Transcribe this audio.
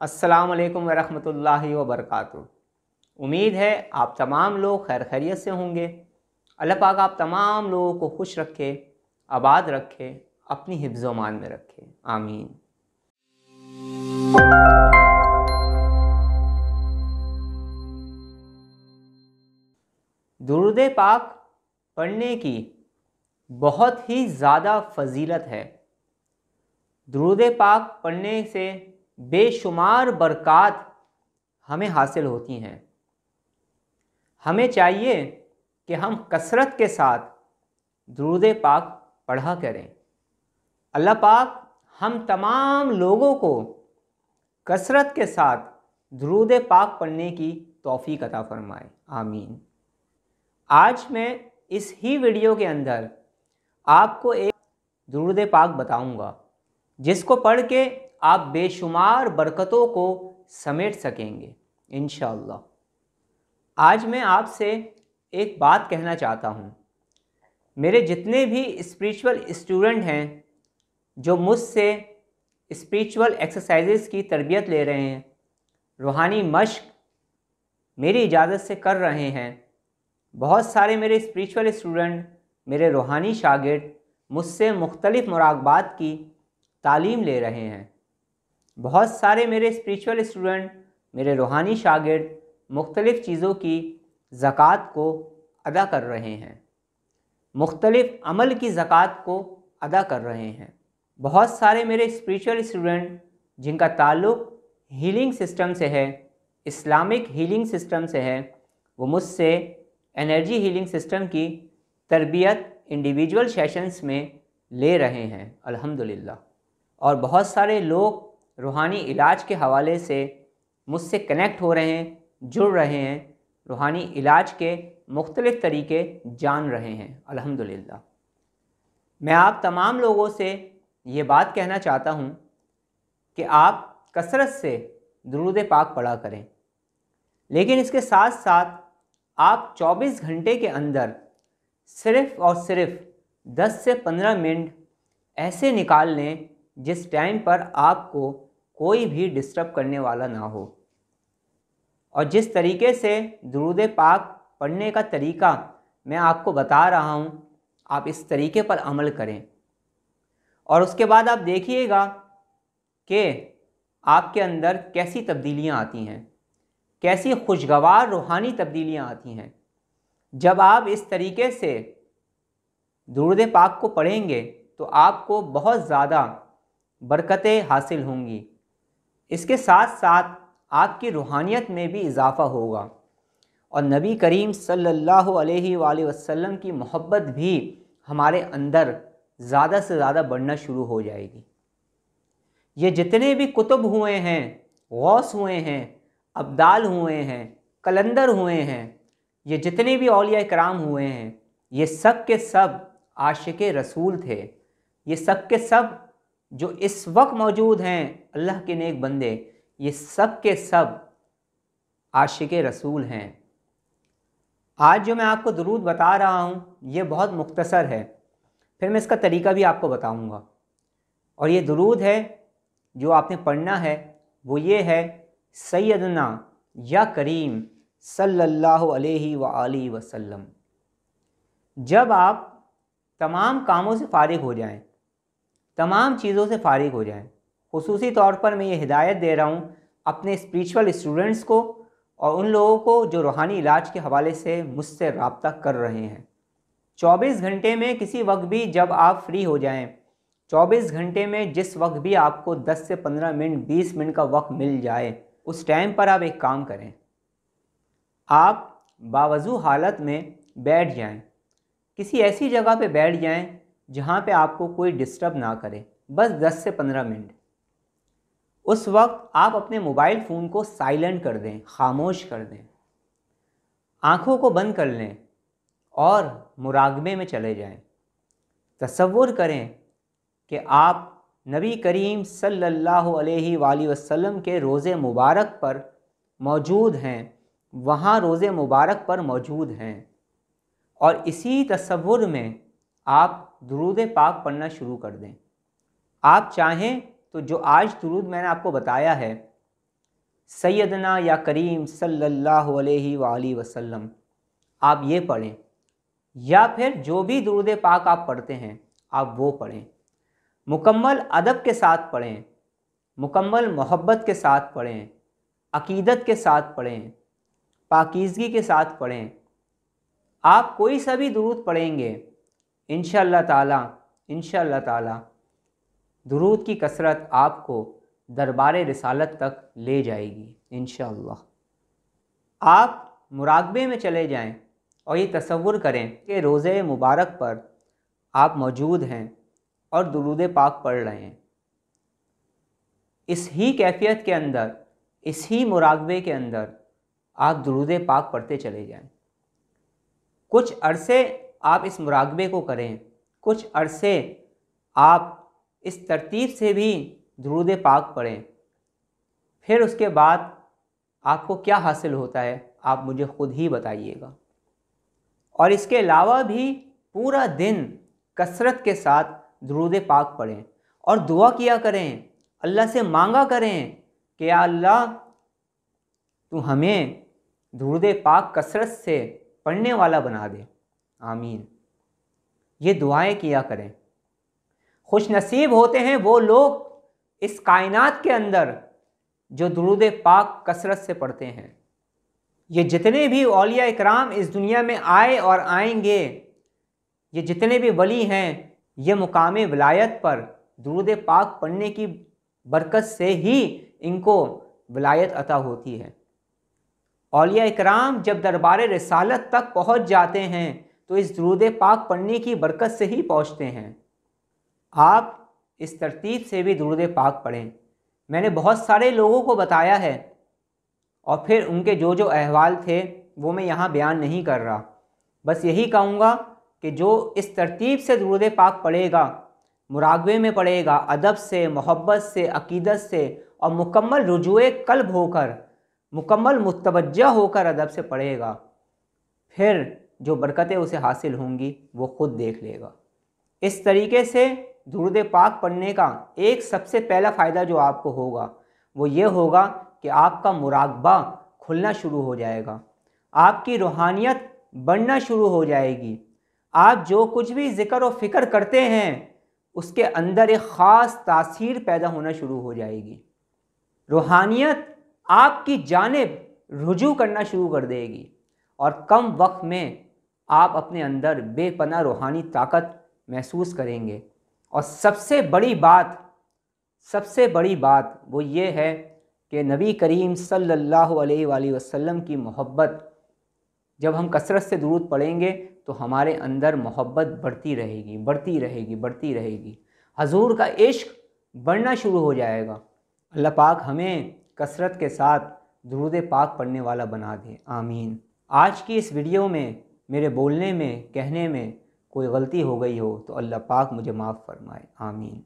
अस्सलाम वालेकुम वरहमतुल्लाहि वबरकातुहू। उम्मीद है आप तमाम लोग खैर खैरियत से होंगे। अल्लाह पाक आप तमाम लोगों को खुश रखे, आबाद रखे, अपनी हिफ्ज़ व मान में रखे, आमीन। दुरूद पाक पढ़ने की बहुत ही ज़्यादा फ़जीलत है। दुरूद पाक पढ़ने से बेशुमार बरक़ात हमें हासिल होती हैं। हमें चाहिए कि हम कसरत के साथ दुरूद पाक पढ़ा करें। अल्लाह पाक हम तमाम लोगों को कसरत के साथ दुरूद पाक पढ़ने की तौफ़ीक़ अता फ़रमाए, आमीन। आज मैं इस ही वीडियो के अंदर आपको एक दुरूद पाक बताऊंगा जिसको पढ़ के आप बेशुमार बरकतों को समेट सकेंगे इंशाअल्लाह। आज मैं आपसे एक बात कहना चाहता हूँ। मेरे जितने भी स्पिरिचुअल स्टूडेंट हैं जो मुझसे स्पिरिचुअल एक्सरसाइजेस की तरबियत ले रहे हैं, रूहानी मश्क मेरी इजाज़त से कर रहे हैं, बहुत सारे मेरे स्पिरिचुअल स्टूडेंट, मेरे रूहानी शागिर्द मुझसे मुख्तलिफ़ मुराक़बात की तालीम ले रहे हैं। बहुत सारे मेरे स्पिरिचुअल स्टूडेंट, मेरे रूहानी शागिर्द मुख्तलिफ़ चीज़ों की ज़कात को अदा कर रहे हैं, मुख्तलिफ़ अमल की ज़कात को अदा कर रहे हैं। बहुत सारे मेरे स्पिरिचुअल स्टूडेंट जिनका ताल्लुक़ हीलिंग सिस्टम से है, इस्लामिक हीलिंग सिस्टम से है, वो मुझसे एनर्जी हीलिंग सिस्टम की तरबियत इंडिविजुअल सेशंस में ले रहे हैं अल्हम्दुलिल्लाह। और बहुत सारे लोग रूहानी इलाज के हवाले से मुझसे कनेक्ट हो रहे हैं, जुड़ रहे हैं, रूहानी इलाज के मुख्तलिफ़ तरीक़े जान रहे हैं अल्हम्दुलिल्लाह। मैं आप तमाम लोगों से ये बात कहना चाहता हूँ कि आप कसरत से दुरूद पाक पढ़ा करें, लेकिन इसके साथ साथ आप 24 घंटे के अंदर सिर्फ़ और सिर्फ 10 से 15 मिनट ऐसे निकाल लें जिस टाइम पर आपको कोई भी डिस्टर्ब करने वाला ना हो। और जिस तरीके से दुरूद पाक पढ़ने का तरीका मैं आपको बता रहा हूँ, आप इस तरीके पर अमल करें और उसके बाद आप देखिएगा कि आपके अंदर कैसी तब्दीलियाँ आती हैं, कैसी खुशगवार रूहानी तब्दीलियाँ आती हैं। जब आप इस तरीके से दुरूद पाक को पढ़ेंगे तो आपको बहुत ज़्यादा बरकतें हासिल होंगी। इसके साथ साथ आपकी रूहानियत में भी इजाफ़ा होगा और नबी करीम सल्लल्लाहु अलैहि वसल्लम की मोहब्बत भी हमारे अंदर ज़्यादा से ज़्यादा बढ़ना शुरू हो जाएगी। ये जितने भी कुतुब हुए हैं, गौस हुए हैं, अब्दाल हुए हैं, कलंदर हुए हैं, ये जितने भी औलिया इकराम हुए हैं, ये सब के सब आशिक़े रसूल थे। ये सब के सब जो इस वक्त मौजूद हैं अल्लाह के नेक बंदे, ये सब के सब आशिक़े रसूल हैं। आज जो मैं आपको दुरूद बता रहा हूँ ये बहुत मुख्तसर है, फिर मैं इसका तरीका भी आपको बताऊँगा। और ये दुरूद है जो आपने पढ़ना है वो ये है, सैयदना या करीम सल्लल्लाहु अलैहि वालैहि वसल्लम। जब आप तमाम कामों से फ़ारिग हो जाएं, तमाम चीज़ों से फ़ारिग हो जाएं, खुसूसी तौर पर मैं ये हिदायत दे रहा हूँ अपने स्पिरिचुअल स्टूडेंट्स को और उन लोगों को जो रूहानी इलाज के हवाले से मुझसे रब्ता कर रहे हैं। 24 घंटे में किसी वक्त भी जब आप फ्री हो जाएं, 24 घंटे में जिस वक्त भी आपको 10 से 15 मिनट 20 मिनट का वक्त मिल जाए, उस टाइम पर आप एक काम करें, आप बावज़ू हालत में बैठ जाएं, किसी ऐसी जगह पे बैठ जाएं जहाँ पे आपको कोई डिस्टर्ब ना करे, बस 10 से 15 मिनट। उस वक्त आप अपने मोबाइल फ़ोन को साइलेंट कर दें, खामोश कर दें, आँखों को बंद कर लें और मुराक़बे में चले जाएं। तसव्वुर करें कि आप नबी करीम सल्लल्लाहु अलैहि वसल्लम के रोज़े मुबारक पर मौजूद हैं, वहाँ रोज़े मुबारक पर मौजूद हैं और इसी तसव्वुर में आप दुरूद पाक पढ़ना शुरू कर दें। आप चाहें तो जो आज दुरूद मैंने आपको बताया है सैयदना या करीम सल्लल्लाहु अलैहि वसल्लम, आप ये पढ़ें, या फिर जो भी दुरूद पाक आप पढ़ते हैं आप वो पढ़ें। मुकम्मल अदब के साथ पढ़ें, मुकम्मल मोहब्बत के साथ पढ़ें, अकीदत के साथ पढ़ें, पाकीज़गी के साथ पढ़ें। आप कोई सा भी दुरूद पढ़ेंगे इंशाअल्लाह ताला दुरूद की कसरत आपको दरबार रिसालत तक ले जाएगी इंशाअल्लाह। आप मुराकबे में चले जाएं और ये तसव्वुर करें कि रोज़े मुबारक पर आप मौजूद हैं और दुरूद पाक पढ़ रहे हैं। इस ही कैफियत के अंदर, इस ही मुराकबे के अंदर आप दुरूद पाक पढ़ते चले जाएं। कुछ अरसे आप इस मुराकबे को करें, कुछ अरसे आप इस तरतीब से भी दुरूद पाक पढ़ें। फिर उसके बाद आपको क्या हासिल होता है आप मुझे ख़ुद ही बताइएगा। और इसके अलावा भी पूरा दिन कसरत के साथ दुरूद पाक पढ़ें और दुआ किया करें, अल्लाह से मांगा करें कि या अल्लाह तू हमें दुरूद पाक कसरत से पढ़ने वाला बना दे, आमीन। ये दुआएं किया करें। खुश नसीब होते हैं वो लोग इस कायनात के अंदर जो दुरूद पाक कसरत से पढ़ते हैं। ये जितने भी औलिया इकराम इस दुनिया में आए और आएंगे, ये जितने भी वली हैं, ये मुकाम विलायत पर दुरूद पाक पढ़ने की बरकत से ही इनको विलायत अता होती है। औलिया इकराम जब दरबार रिसालत तक पहुँच जाते हैं तो इस दुरूद पाक पढ़ने की बरकत से ही पहुँचते हैं। आप इस तरतीब से भी दुरूद पाक पढ़ें। मैंने बहुत सारे लोगों को बताया है और फिर उनके जो जो अहवाल थे वो मैं यहाँ बयान नहीं कर रहा। बस यही कहूँगा कि जो इस तरतीब से दुरूद पाक पढ़ेगा, मुराकबे में पढ़ेगा, अदब से, मोहब्बत से, अकीदत से और मुकम्मल रुजूए कल्ब होकर, मुकम्मल मुतवज्जा होकर अदब से पढ़ेगा, फिर जो बरकतें उसे हासिल होंगी वो ख़ुद देख लेगा। इस तरीके से दुरूद पाक पढ़ने का एक सबसे पहला फ़ायदा जो आपको होगा वो ये होगा कि आपका मुराकबा खुलना शुरू हो जाएगा, आपकी रूहानियत बढ़ना शुरू हो जाएगी। आप जो कुछ भी ज़िक्र और फ़िक्र करते हैं उसके अंदर एक ख़ास तासीर पैदा होना शुरू हो जाएगी। रूहानियत आपकी जानिब रुजू करना शुरू कर देगी और कम वक्त में आप अपने अंदर बेपनाह रूहानी ताकत महसूस करेंगे। और सबसे बड़ी बात वो ये है कि नबी करीम सल्लल्लाहु अलैहि वसल्लम की मोहब्बत, जब हम कसरत से दुरूद पढ़ेंगे तो हमारे अंदर मोहब्बत बढ़ती रहेगी। हजूर का इश्क बढ़ना शुरू हो जाएगा। अल्लाह पाक हमें कसरत के साथ दुरूद पाक पढ़ने वाला बना दे, आमीन। आज की इस वीडियो में मेरे बोलने में, कहने में कोई गलती हो गई हो तो अल्लाह पाक मुझे माफ़ फरमाए, आमीन।